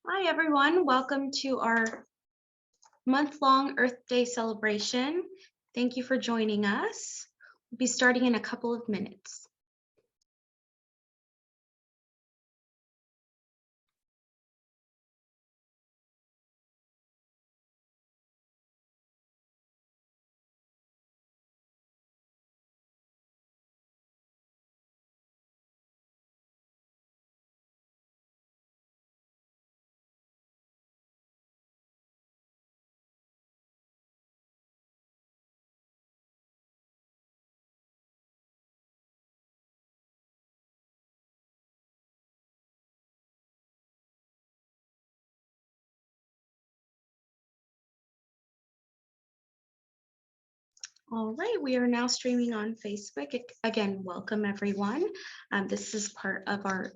Hi, everyone. Welcome to our month-long Earth Day celebration. Thank you for joining us. We'll be starting in a couple of minutes. All right, we are now streaming on Facebook. Again, welcome everyone. This is part of our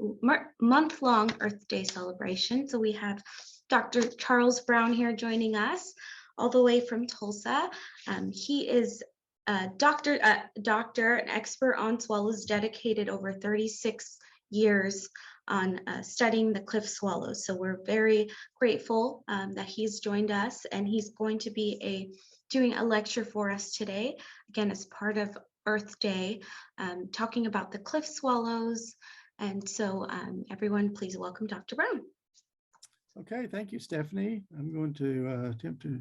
month-long Earth Day celebration. So we have Dr. Charles Brown here joining us all the way from Tulsa. He is a doctor, an expert on swallows, dedicated over 36 years on studying the cliff swallows. So we're very grateful that he's joined us, and he's going to be doing a lecture for us today, again, as part of Earth Day, talking about the cliff swallows. And so everyone, please welcome Dr. Brown. Okay, thank you, Stephanie. I'm going to attempt to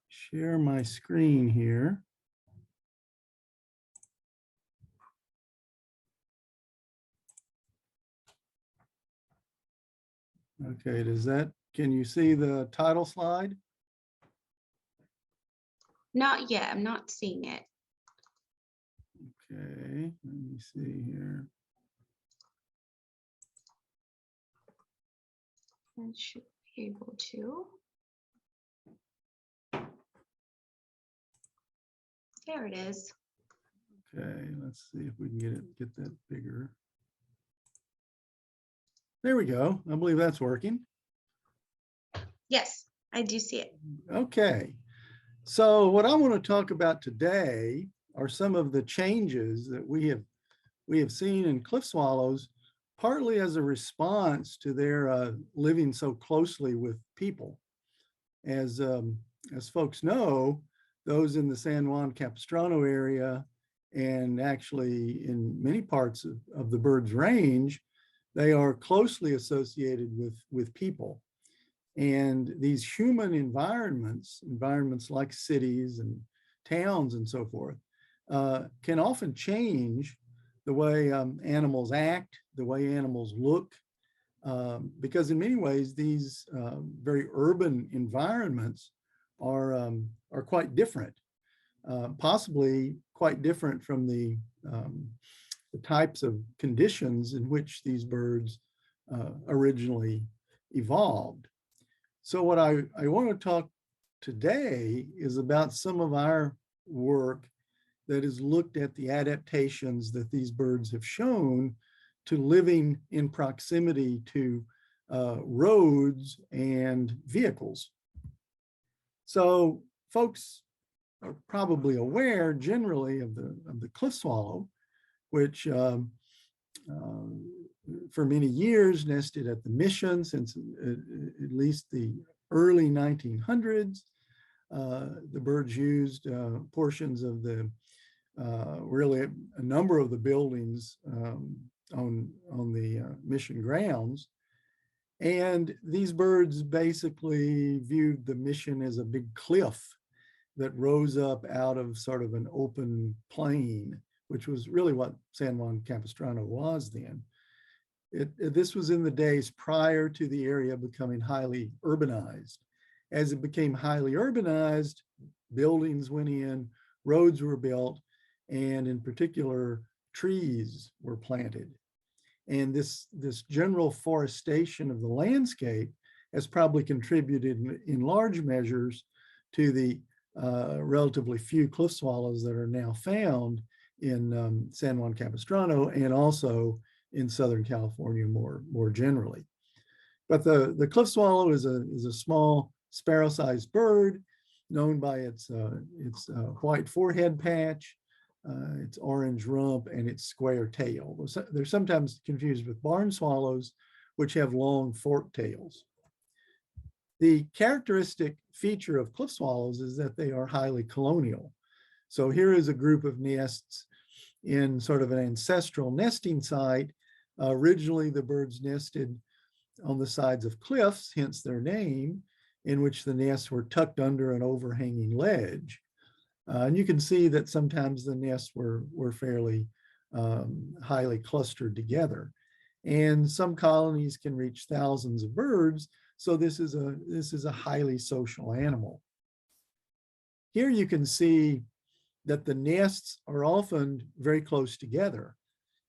share my screen here. Okay, can you see the title slide? Not yet, I'm not seeing it. Okay, let me see here. I should be able to. There it is. Okay, let's see if we can get that bigger. There we go. I believe that's working. Yes, I do see it. Okay, so what I want to talk about today are some of the changes that we have seen in cliff swallows, partly as a response to their living so closely with people. As folks know, those in the San Juan Capistrano area, and actually in many parts of the bird's range, they are closely associated with people. And these human environments like cities and towns and so forth, can often change the way animals act, the way animals look, because in many ways these very urban environments are quite different, possibly quite different from the types of conditions in which these birds originally evolved. So what I want to talk today is about some of our work that has looked at the adaptations that these birds have shown to living in proximity to roads and vehicles. So folks are probably aware generally of the cliff swallow, which for many years nested at the Mission since at least the early 1900s. The birds used portions of the really a number of the buildings on the Mission grounds. And these birds basically viewed the Mission as a big cliff that rose up out of sort of an open plain, which was really what San Juan Capistrano was then. This was in the days prior to the area becoming highly urbanized. As it became highly urbanized, buildings went in, roads were built, and in particular, trees were planted. And this general forestation of the landscape has probably contributed in large measures to the relatively few cliff swallows that are now found in San Juan Capistrano and also in Southern California more generally. But the cliff swallow is a small sparrow-sized bird known by its white forehead patch, its orange rump, and its square tail. They're sometimes confused with barn swallows, which have long forked tails. The characteristic feature of cliff swallows is that they are highly colonial. So here is a group of nests in sort of an ancestral nesting site. Originally, the birds nested on the sides of cliffs, hence their name, in which the nests were tucked under an overhanging ledge. And you can see that sometimes the nests were fairly highly clustered together. And some colonies can reach thousands of birds, so this is a highly social animal. Here you can see that the nests are often very close together.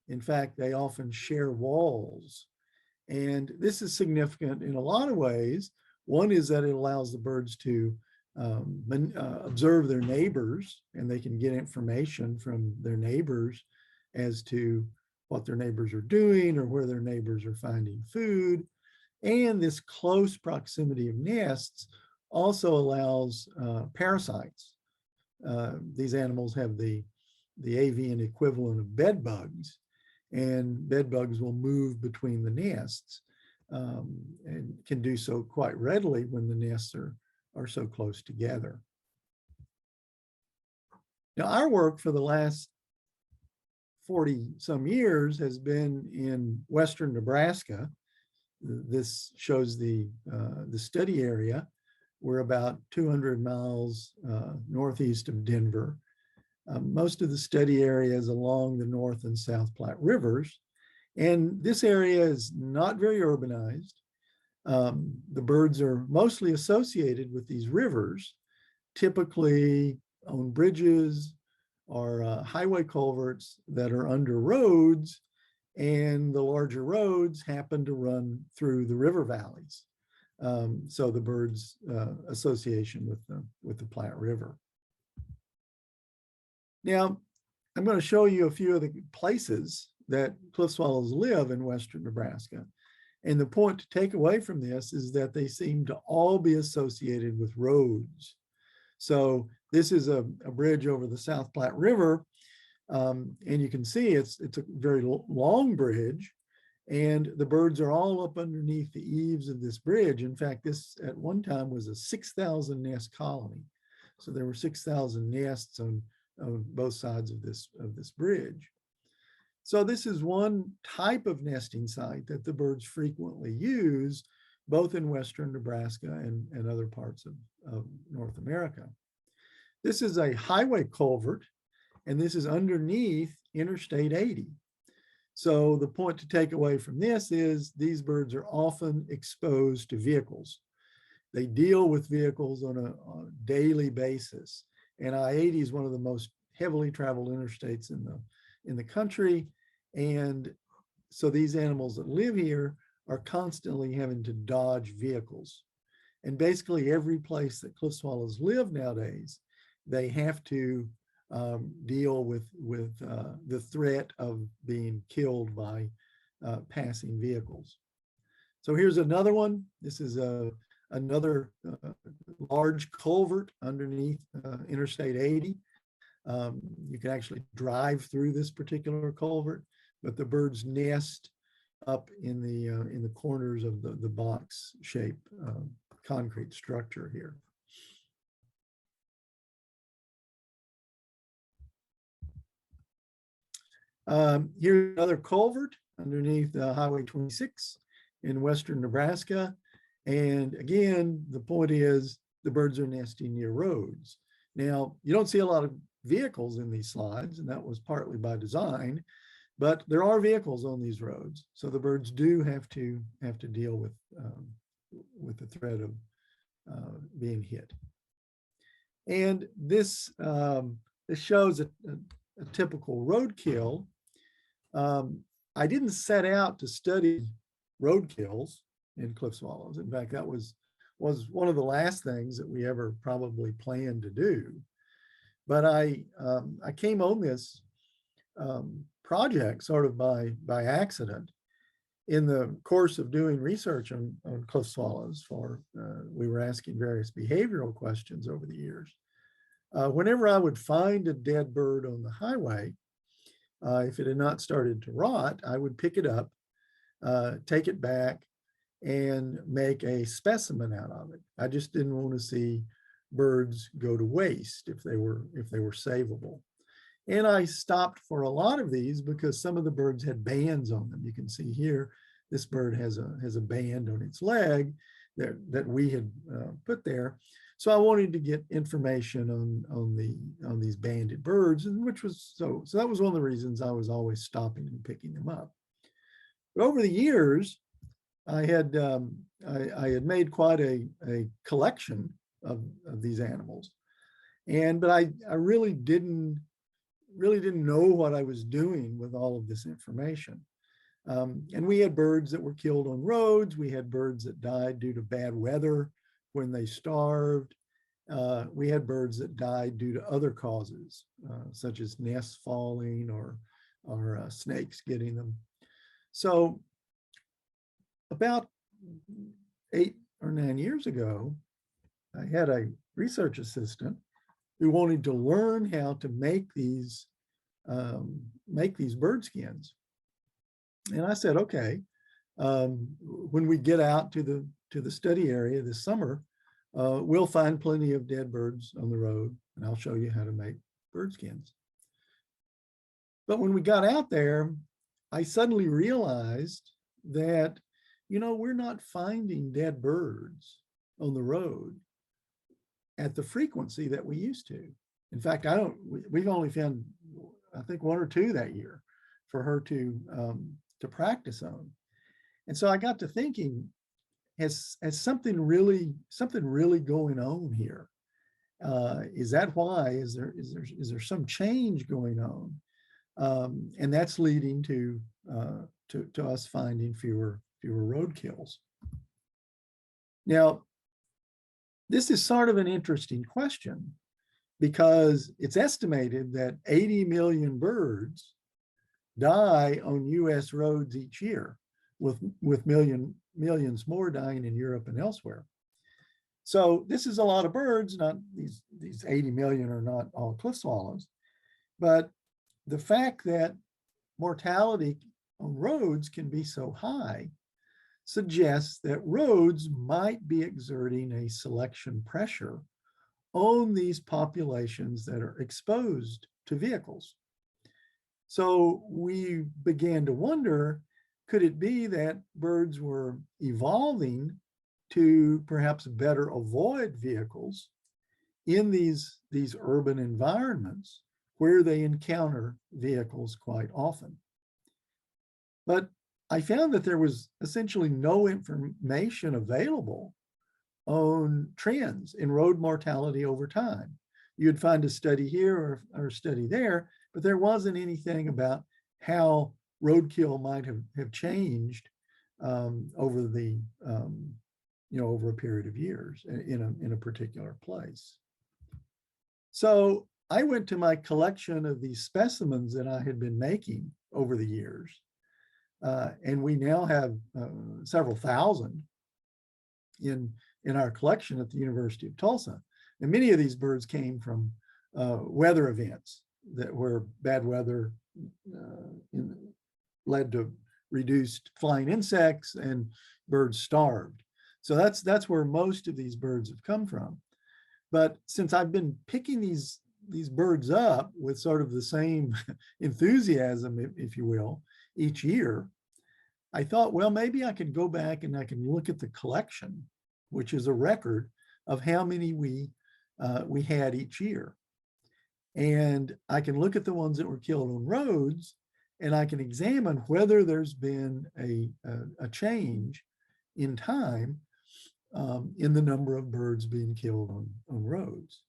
In fact, they often share walls. And this is significant in a lot of ways. One is that it allows the birds to observe their neighbors, and they can get information from their neighbors as to what their neighbors are doing or where their neighbors are finding food. And this close proximity of nests also allows parasites. These animals have the avian equivalent of bed bugs, and bed bugs will move between the nests and can do so quite readily when the nests are so close together. Now, our work for the last 40 some years has been in western Nebraska. This shows the study area. We're about 200 miles northeast of Denver. Most of the study area is along the North and South Platte rivers. And this area is not very urbanized. The birds are mostly associated with these rivers, typically on bridges or highway culverts that are under roads, and the larger roads happen to run through the river valleys. So the birds' association with the Platte River. Now, I'm going to show you a few of the places that cliff swallows live in western Nebraska. And the point to take away from this is that they seem to all be associated with roads. So this is a bridge over the South Platte River. And you can see it's a very long bridge, and the birds are all up underneath the eaves of this bridge. In fact, this at one time was a 6,000 nest colony. So there were 6,000 nests on both sides of this bridge. So this is one type of nesting site that the birds frequently use, both in western Nebraska and other parts of North America. This is a highway culvert, and this is underneath Interstate 80. So the point to take away from this is these birds are often exposed to vehicles. They deal with vehicles on a daily basis. And I-80 is one of the most heavily traveled interstates in the country. And so these animals that live here are constantly having to dodge vehicles. And basically every place that cliff swallows live nowadays, they have to deal with the threat of being killed by passing vehicles. So here's another one. This is another large culvert underneath Interstate 80. You can actually drive through this particular culvert, but the birds nest up in the corners of the box-shaped concrete structure here. Here's another culvert underneath Highway 26 in western Nebraska. And again, the point is the birds are nesting near roads. Now, you don't see a lot of vehicles in these slides, and that was partly by design, but there are vehicles on these roads. So the birds do have to deal with the threat of being hit. And this shows a typical roadkill. I didn't set out to study roadkills in cliff swallows. In fact, that was one of the last things that we ever probably planned to do. But I came on this project sort of by accident in the course of doing research on cliff swallows. We were asking various behavioral questions over the years. Whenever I would find a dead bird on the highway, if it had not started to rot, I would pick it up, take it back, and make a specimen out of it. I just didn't want to see birds go to waste if they were savable. And I stopped for a lot of these because some of the birds had bands on them. You can see here, this bird has a band on its leg that we had put there. So I wanted to get information on these banded birds, and which was so that was one of the reasons I was always stopping and picking them up. But over the years, I had made quite a collection of these animals, but I really didn't know what I was doing with all of this information. And we had birds that were killed on roads. We had birds that died due to bad weather when they starved. We had birds that died due to other causes, such as nests falling or snakes getting them. So about 8 or 9 years ago, I had a research assistant who wanted to learn how to make these bird skins. And I said, okay, when we get out to the study area this summer, we'll find plenty of dead birds on the road, and I'll show you how to make bird skins. But when we got out there, I suddenly realized that, we're not finding dead birds on the road at the frequency that we used to. In fact, we've only found, I think, 1 or 2 that year for her to practice on. And so I got to thinking, has something really going on here? Is that why? Is there some change going on? And that's leading to us finding fewer roadkills. Now, this is sort of an interesting question because it's estimated that 80 million birds die on US roads each year, with millions more dying in Europe and elsewhere. So this is a lot of birds. Not these 80 million are not all cliff swallows, but the fact that mortality on roads can be so high suggests that roads might be exerting a selection pressure on these populations that are exposed to vehicles. So we began to wonder, could it be that birds were evolving to perhaps better avoid vehicles in these urban environments where they encounter vehicles quite often? But I found that there was essentially no information available on trends in road mortality over time. You'd find a study here or a study there, but there wasn't anything about how roadkill might have changed over the over a period of years in a particular place. So I went to my collection of these specimens that I had been making over the years, and we now have several thousand in our collection at the University of Tulsa. And many of these birds came from weather events where bad weather led to reduced flying insects and birds starved. So that's where most of these birds have come from. But since I've been picking these birds up with sort of the same enthusiasm, if you will, each year, I thought, well, maybe I could go back and I can look at the collection, which is a record of how many we had each year. And I can look at the ones that were killed on roads, and I can examine whether there's been a change in time in the number of birds being killed on roads.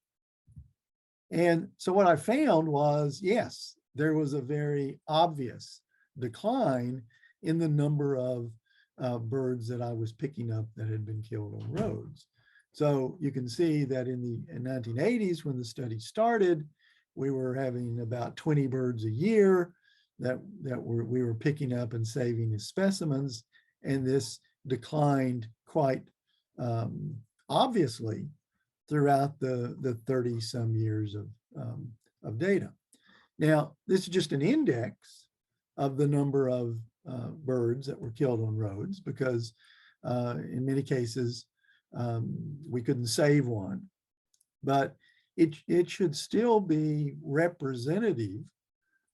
And so what I found was, yes, there was a very obvious decline in the number of birds that I was picking up that had been killed on roads. So you can see that in the 1980s, when the study started, we were having about 20 birds a year that we were picking up and saving as specimens, and this declined quite obviously throughout the 30 some years of data. Now, this is just an index of the number of birds that were killed on roads, because In many cases, we couldn't save one, but it should still be representative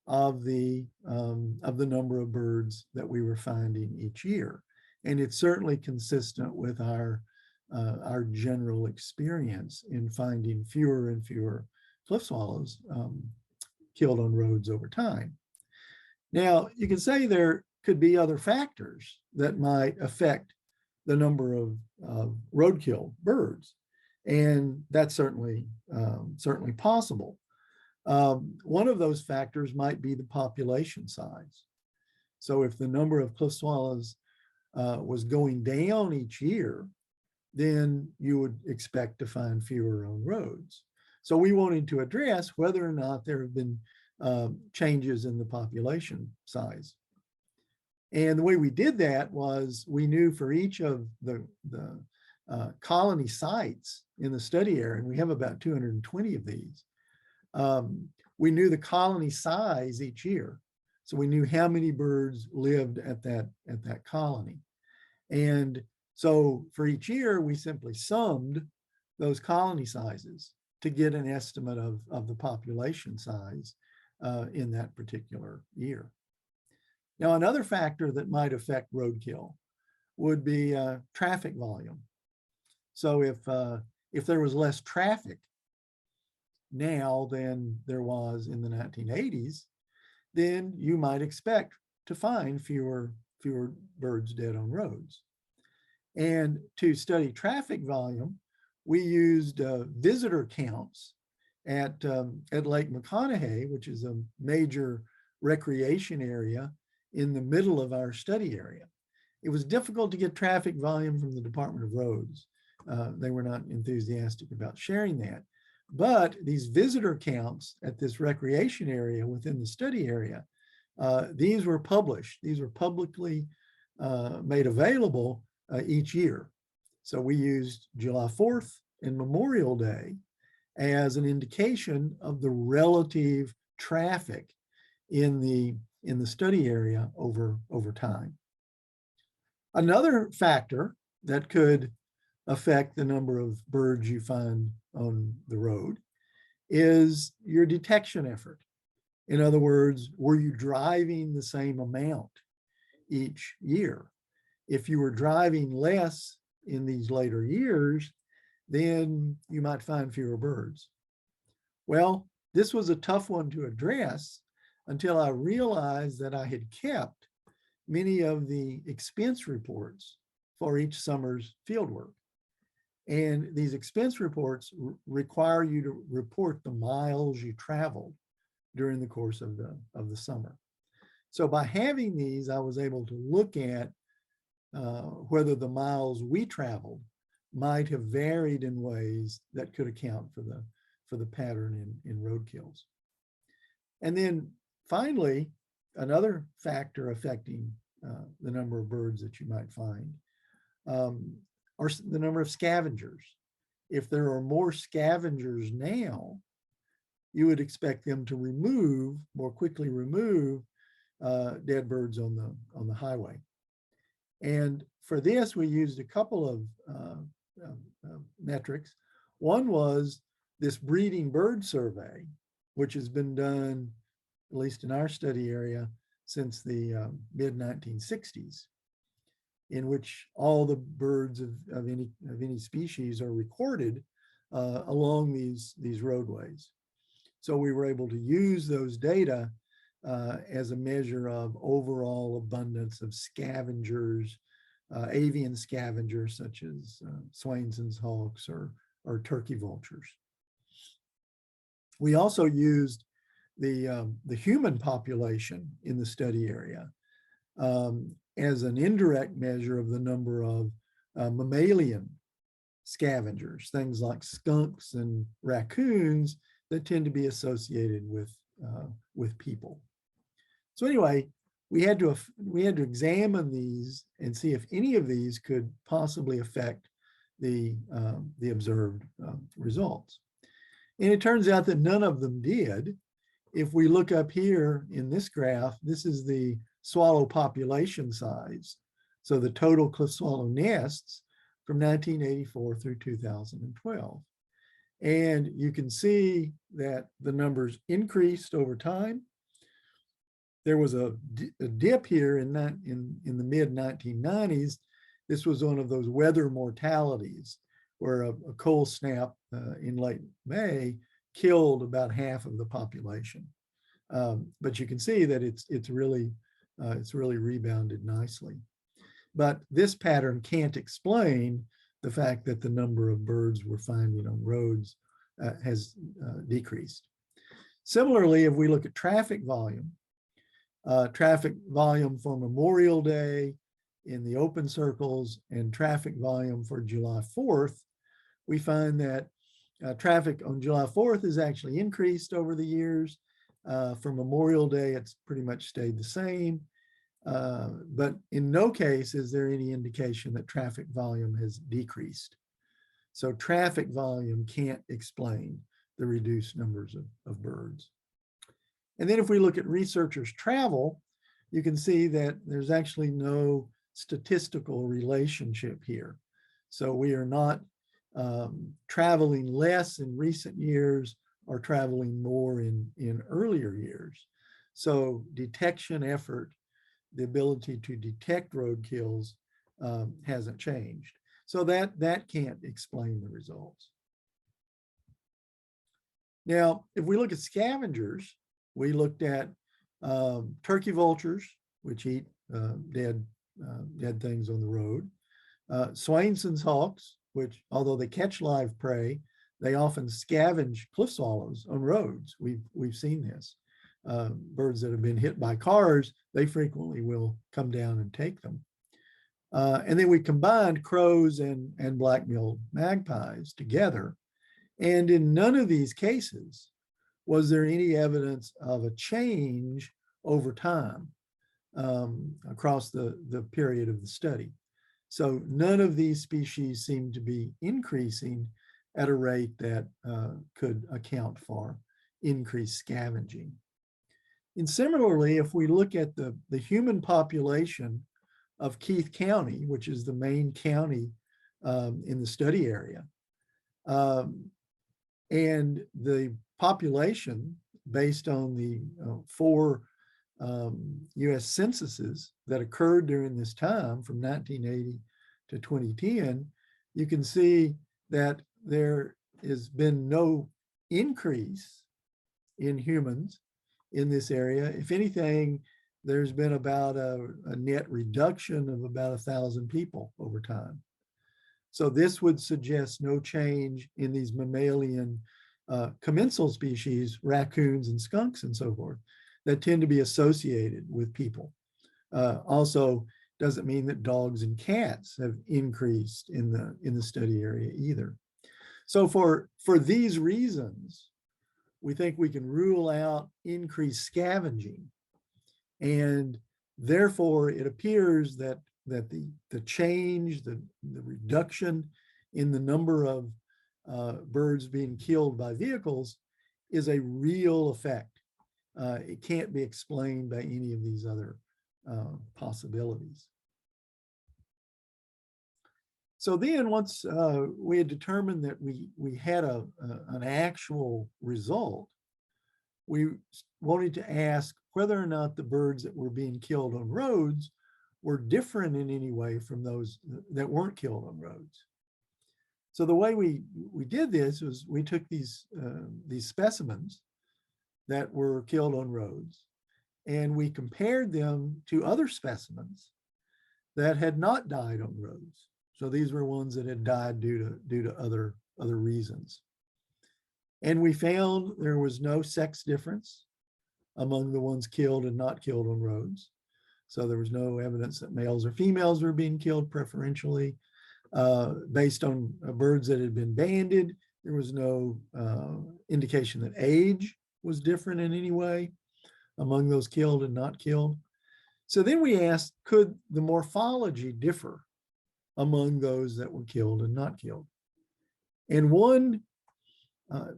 of the number of birds that we were finding each year. And it's certainly consistent with our general experience in finding fewer and fewer cliff swallows killed on roads over time. Now, you can say there could be other factors that might affect the number of roadkill birds, and that's certainly possible. One of those factors might be the population size. So if the number of cliff swallows was going down each year, then you would expect to find fewer on roads. So we wanted to address whether or not there have been changes in the population size. And the way we did that was we knew for each of the colony sites in the study area, and we have about 220 of these, we knew the colony size each year. So we knew how many birds lived at that colony. And so for each year, we simply summed those colony sizes to get an estimate of the population size in that particular year. Now, another factor that might affect roadkill would be traffic volume. So if there was less traffic now than there was in the 1980s, then you might expect to find fewer birds dead on roads. And to study traffic volume, we used visitor counts at Lake McConaughey, which is a major recreation area in the middle of our study area. It was difficult to get traffic volume from the Department of Roads. They were not enthusiastic about sharing that. But these visitor counts at this recreation area within the study area, these were published. These were publicly made available each year. So we used July 4th and Memorial Day as an indication of the relative traffic in the study area over time. Another factor that could affect the number of birds you find on the road is your detection effort. In other words, were you driving the same amount each year? If you were driving less in these later years, then you might find fewer birds. Well, this was a tough one to address until I realized that I had kept many of the expense reports for each summer's fieldwork. And these expense reports require you to report the miles you traveled during the course of the summer. So by having these, I was able to look at whether the miles we traveled might have varied in ways that could account for the pattern in roadkills. And then finally, another factor affecting the number of birds that you might find are the number of scavengers. If there are more scavengers now, you would expect them to more quickly remove dead birds on the highway. And for this, we used a couple of metrics. One was this breeding bird survey, which has been done, at least in our study area, since the mid-1960s, in which all the birds of any species are recorded along these roadways. So we were able to use those data as a measure of overall abundance of scavengers, avian scavengers such as Swainson's hawks or turkey vultures. We also used the human population in the study area as an indirect measure of the number of mammalian scavengers, things like skunks and raccoons that tend to be associated with people. So anyway, we had to examine these and see if any of these could possibly affect the observed results. And it turns out that none of them did. If we look up here in this graph, this is the swallow population size So the total cliff swallow nests from 1984 through 2012. And you can see that the numbers increased over time. There was a dip here in the mid 1990s. This was one of those weather mortalities where a cold snap in late May killed about half of the population. But you can see that it's really rebounded nicely. But this pattern can't explain the fact that the number of birds we're finding on roads has decreased. Similarly, if we look at traffic volume for Memorial Day in the open circles and traffic volume for July 4th, we find that traffic on July 4th has actually increased over the years. For Memorial Day, it's pretty much stayed the same. But in no case is there any indication that traffic volume has decreased. So traffic volume can't explain the reduced numbers of birds. And then if we look at researchers' travel, you can see that there's actually no statistical relationship here. So we are not traveling less in recent years or traveling more in earlier years. So detection effort, the ability to detect roadkills hasn't changed. So that can't explain the results. Now, if we look at scavengers, we looked at turkey vultures, which eat dead things on the road, Swainson's hawks, which although they catch live prey, they often scavenge cliff swallows on roads. We've seen this. Birds that have been hit by cars, they frequently will come down and take them. And then we combined crows and black-billed magpies together. And in none of these cases was there any evidence of a change over time across the period of the study. So none of these species seem to be increasing at a rate that could account for increased scavenging. And similarly, if we look at the human population of Keith County, which is the main county in the study area, and the population based on the 4 US censuses that occurred during this time from 1980 to 2010, you can see that there has been no increase in humans in this area. If anything, there's been about a net reduction of about 1,000 people over time. So this would suggest no change in these mammalian commensal species, raccoons and skunks and so forth, that tend to be associated with people. Also, doesn't mean that dogs and cats have increased in the study area either. So for these reasons, we think we can rule out increased scavenging. And therefore, it appears that the change, the reduction in the number of birds being killed by vehicles is a real effect. It can't be explained by any of these other possibilities. So then once we had determined that we had an actual result, we wanted to ask whether or not the birds that were being killed on roads were different in any way from those that weren't killed on roads. So the way we did this was we took these specimens that were killed on roads, and we compared them to other specimens that had not died on roads. So these were ones that had died due to other reasons. And we found there was no sex difference among the ones killed and not killed on roads. So there was no evidence that males or females were being killed preferentially. Based on birds that had been banded, there was no indication that age was different in any way among those killed and not killed. So then we asked, could the morphology differ among those that were killed and not killed? And one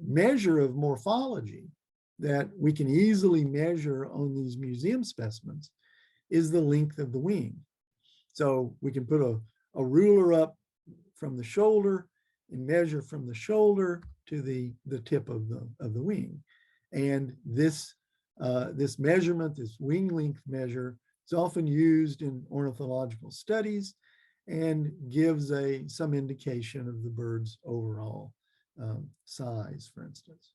measure of morphology that we can easily measure on these museum specimens is the length of the wing. So we can put a ruler up from the shoulder and measure from the shoulder to the tip of the wing. And this measurement, this wing length measure, is often used in ornithological studies and gives some indication of the bird's overall size, for instance.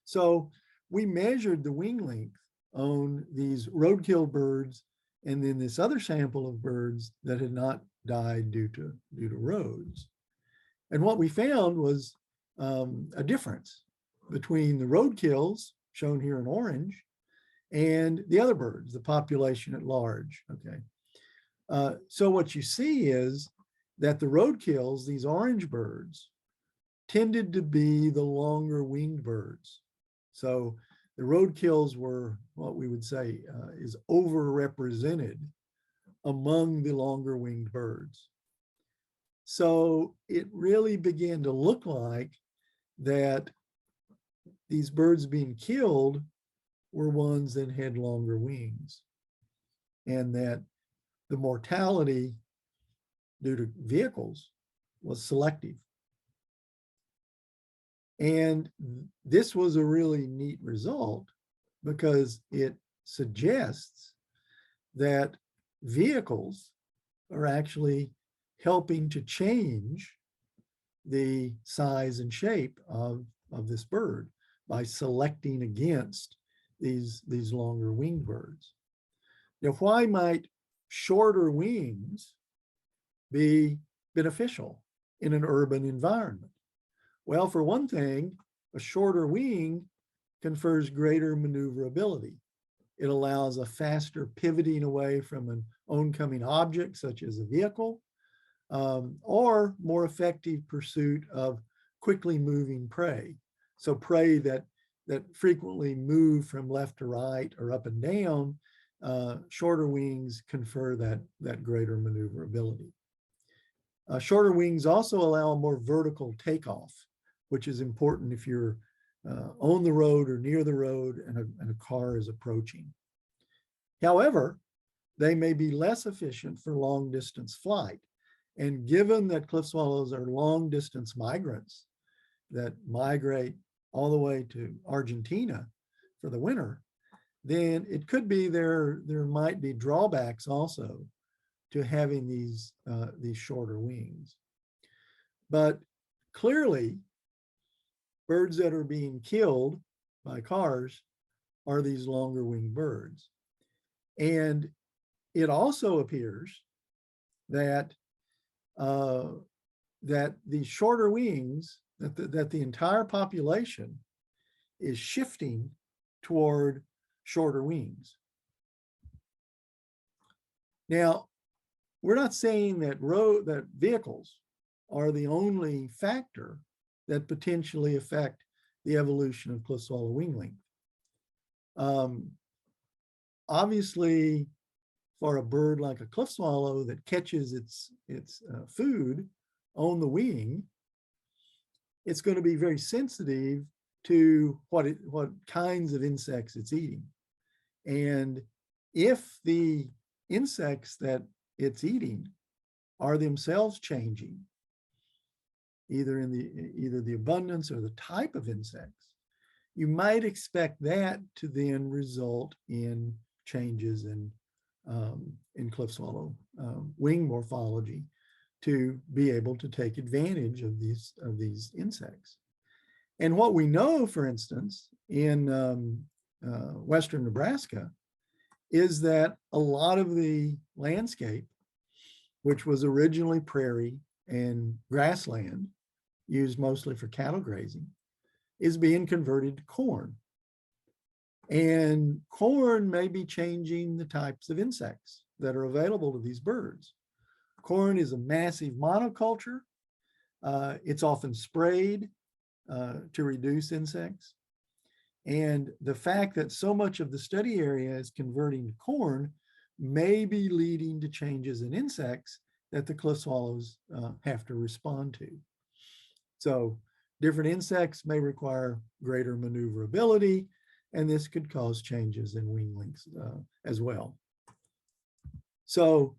So we measured the wing length on these roadkill birds and then this other sample of birds that had not died due to roads. And what we found was a difference between the roadkills, shown here in orange, and the other birds, the population at large, okay? So what you see is that the roadkills, these orange birds, tended to be the longer winged birds. So the roadkills were what we would say is overrepresented among the longer winged birds. So it really began to look like that these birds being killed were ones that had longer wings, and that the mortality due to vehicles was selective. And this was a really neat result because it suggests that vehicles are actually helping to change the size and shape of this bird by selecting against these longer winged birds. Now, why might shorter wings be beneficial in an urban environment? Well, for one thing, a shorter wing confers greater maneuverability. It allows a faster pivoting away from an oncoming object, such as a vehicle, or more effective pursuit of quickly moving prey. So prey that frequently move from left to right or up and down, shorter wings confer that greater maneuverability. Shorter wings also allow a more vertical takeoff, which is important if you're on the road or near the road and a car is approaching. However, they may be less efficient for long distance flight. And given that cliff swallows are long distance migrants that migrate all the way to Argentina for the winter, then it could be there might be drawbacks also to having these shorter wings. But clearly, birds that are being killed by cars are these longer winged birds. And it also appears that that these shorter wings, that the entire population is shifting toward shorter wings. Now, we're not saying that vehicles are the only factor that potentially affect the evolution of cliff swallow wing length. Obviously, for a bird like a cliff swallow that catches its food on the wing, it's going to be very sensitive to what kinds of insects it's eating. And if the insects that it's eating are themselves changing, either the abundance or the type of insects, you might expect that to then result in changes in cliff swallow wing morphology to be able to take advantage of these insects. And what we know, for instance, in western Nebraska, is that a lot of the landscape, which was originally prairie and grassland, used mostly for cattle grazing, is being converted to corn. And corn may be changing the types of insects that are available to these birds. Corn is a massive monoculture. It's often sprayed to reduce insects. And the fact that so much of the study area is converting to corn may be leading to changes in insects that the cliff swallows have to respond to. So different insects may require greater maneuverability, and this could cause changes in wing lengths as well. So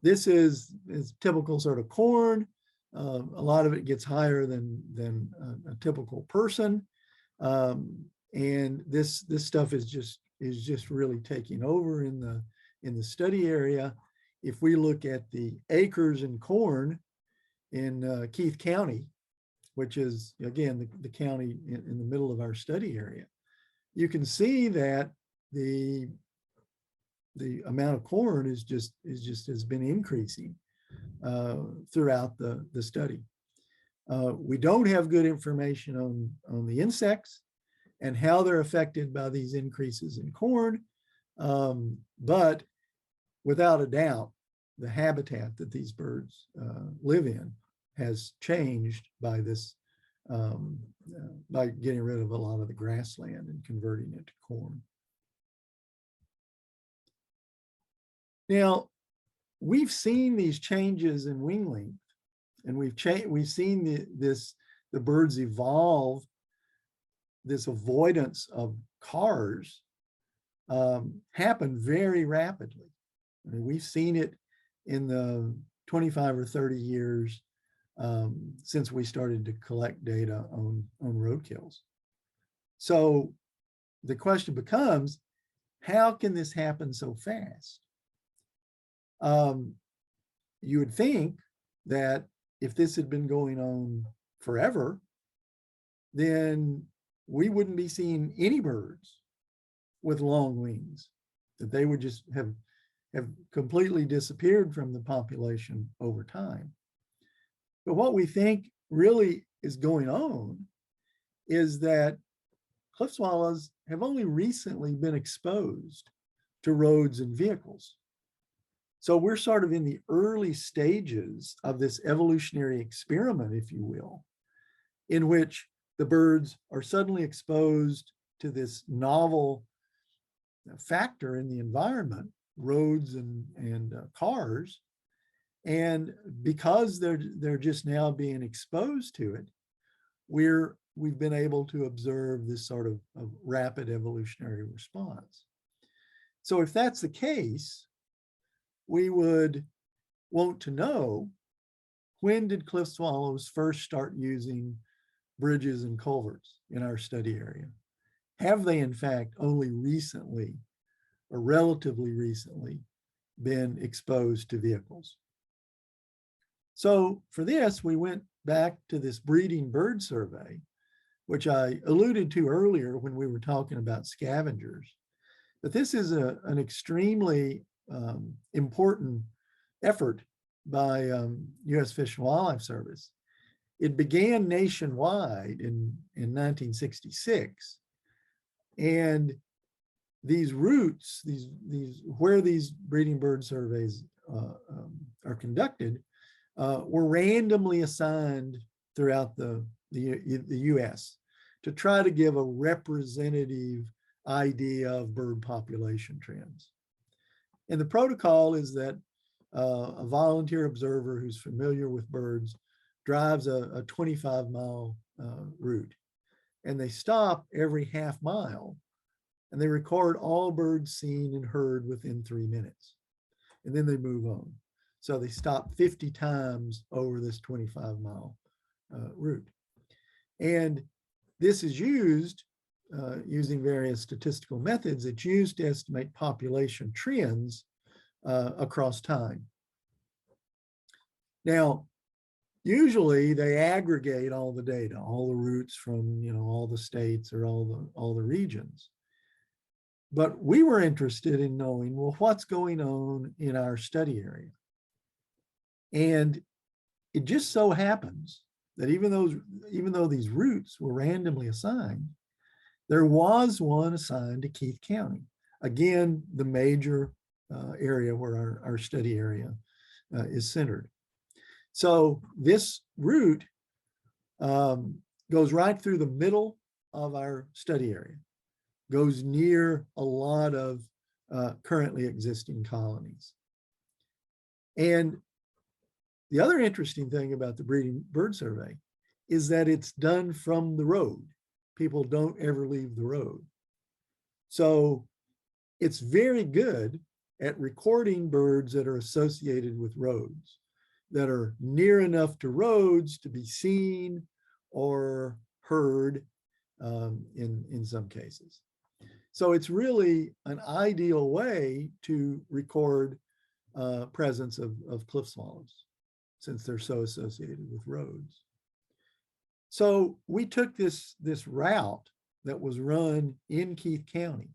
This is typical sort of corn. A lot of it gets higher than a typical person. And this stuff is just really taking over in the study area. If we look at the acres in corn in Keith County, which is again the county in the middle of our study area, you can see that the amount of corn has been increasing throughout the study. We don't have good information on the insects and how they're affected by these increases in corn, but without a doubt, the habitat that these birds live in has changed by this, by getting rid of a lot of the grassland and converting it to corn. Now, we've seen these changes in wing length, and we've seen the birds evolve this avoidance of cars happen very rapidly. I mean, we've seen it in the 25 or 30 years since we started to collect data on roadkills. So the question becomes, how can this happen so fast? You would think that if this had been going on forever, then we wouldn't be seeing any birds with long wings, that they would just have completely disappeared from the population over time. But what we think really is going on is that cliff swallows have only recently been exposed to roads and vehicles. So we're sort of in the early stages of this evolutionary experiment, if you will, in which the birds are suddenly exposed to this novel factor in the environment, roads and cars. And because they're just now being exposed to it, we've been able to observe this sort of rapid evolutionary response. So if that's the case, we would want to know, when did cliff swallows first start using bridges and culverts in our study area? Have they in fact only recently, or relatively recently, been exposed to vehicles? So for this, we went back to this breeding bird survey, which I alluded to earlier when we were talking about scavengers. But this is an extremely important effort by U.S. Fish and Wildlife Service. It began nationwide in 1966, and these routes, where these breeding bird surveys are conducted, were randomly assigned throughout the U.S. to try to give a representative idea of bird population trends. And the protocol is that a volunteer observer who's familiar with birds drives a 25-mile route, and they stop every half mile, and they record all birds seen and heard within 3 minutes, and then they move on. So they stop 50 times over this 25-mile route. And this is used using various statistical methods. It's used to estimate population trends across time. Now, usually they aggregate all the data, all the routes from all the states or all the regions. But we were interested in knowing, well, what's going on in our study area? And it just so happens that even though these routes were randomly assigned, there was one assigned to Keith County. Again, the major area where our study area is centered. So this route goes right through the middle of our study area, goes near a lot of currently existing colonies. And the other interesting thing about the breeding bird survey is that it's done from the road. People don't ever leave the road. So it's very good at recording birds that are associated with roads, that are near enough to roads to be seen or heard in some cases. So it's really an ideal way to record presence of cliff swallows, since they're so associated with roads. So we took this route that was run in Keith County,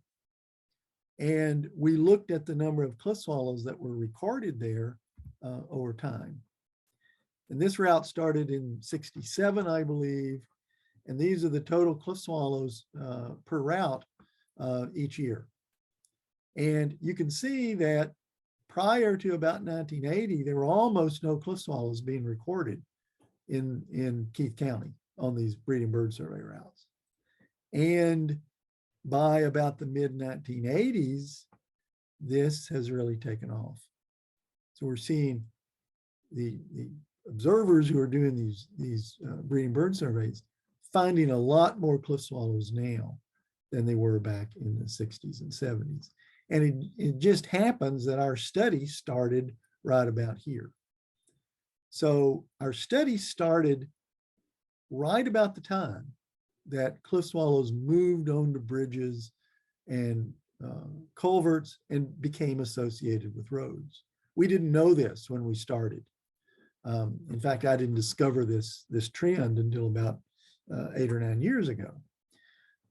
and we looked at the number of cliff swallows that were recorded there over time. And this route started in '67, I believe, and these are the total cliff swallows per route each year. And you can see that prior to about 1980, there were almost no cliff swallows being recorded in Keith County on these breeding bird survey routes. And by about the mid 1980s, this has really taken off. So we're seeing the observers who are doing these breeding bird surveys finding a lot more cliff swallows now than they were back in the 60s and 70s. And it just happens that our study started right about here. So our study started right about the time that cliff swallows moved onto bridges and culverts and became associated with roads. We didn't know this when we started. In fact, I didn't discover this trend until about 8 or 9 years ago.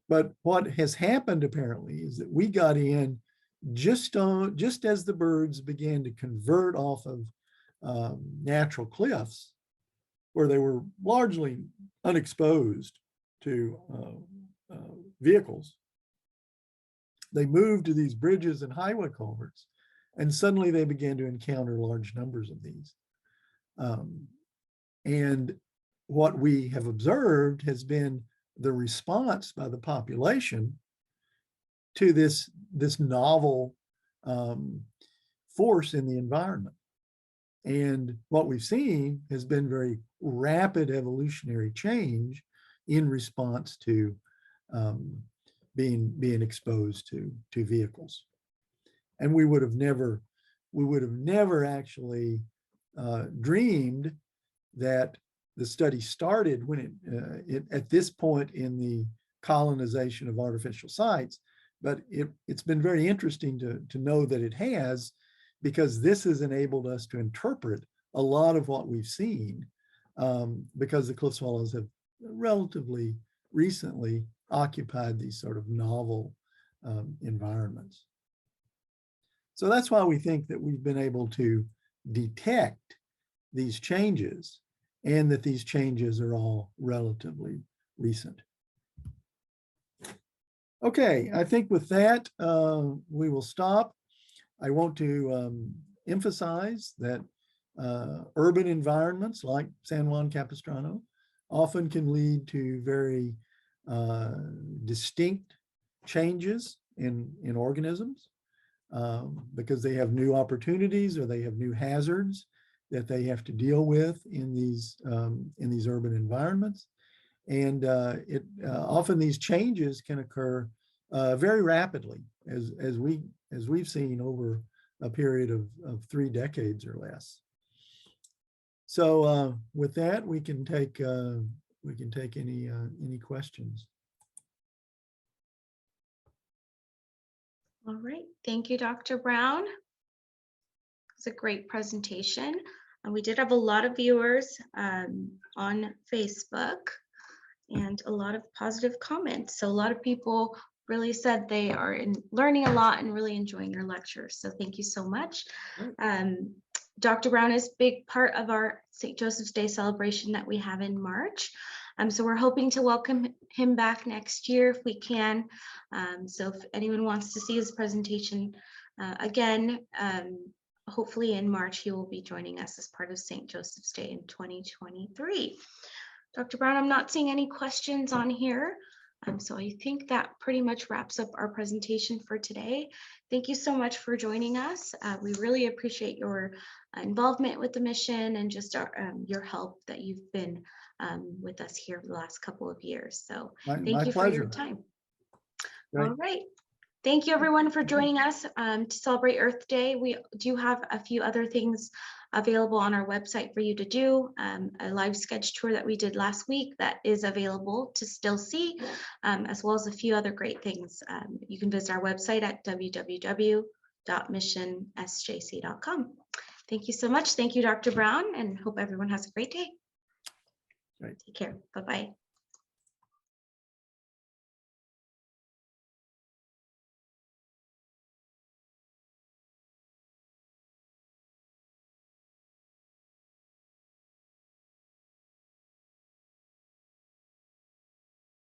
But what has happened apparently is that we got in just as the birds began to convert off of natural cliffs, where they were largely unexposed to vehicles. They moved to these bridges and highway culverts, and suddenly they began to encounter large numbers of these. And what we have observed has been the response by the population to this novel force in the environment. And what we've seen has been very rapid evolutionary change in response to being exposed to vehicles. And we would have never actually dreamed that the study started when it at this point in the colonization of artificial sites. But it's been very interesting to know that it has, because this has enabled us to interpret a lot of what we've seen, because the cliff swallows have relatively recently occupied these sort of novel environments. So that's why we think that we've been able to detect these changes, and that these changes are all relatively recent. Okay, I think with that, we will stop. I want to emphasize that urban environments like San Juan Capistrano often can lead to very distinct changes in organisms, because they have new opportunities or they have new hazards that they have to deal with in these urban environments. And often these changes can occur very rapidly, as we've seen over a period of 3 decades or less. So with that, we can take any questions. All right, thank you, Dr. Brown. It's a great presentation. And we did have a lot of viewers on Facebook and a lot of positive comments. So a lot of people really said they are learning a lot and really enjoying your lectures. So thank you so much. Dr. Brown is a big part of our St. Joseph's Day celebration that we have in March. So we're hoping to welcome him back next year if we can. So if anyone wants to see his presentation again, hopefully in March, he will be joining us as part of St. Joseph's Day in 2023. Dr. Brown, I'm not seeing any questions on here. So I think that pretty much wraps up our presentation for today. Thank you so much for joining us. We really appreciate your involvement with the mission and just your help that you've been with us here for the last couple of years. So thank you for your time. Great. All right. Thank you everyone for joining us to celebrate Earth Day. We do have a few other things available on our website for you to do. A live sketch tour that we did last week that is available to still see, as well as a few other great things. You can visit our website at www.missionsjc.com. Thank you so much. Thank you, Dr. Brown, and hope everyone has a great day. Right. Take care. Bye-bye.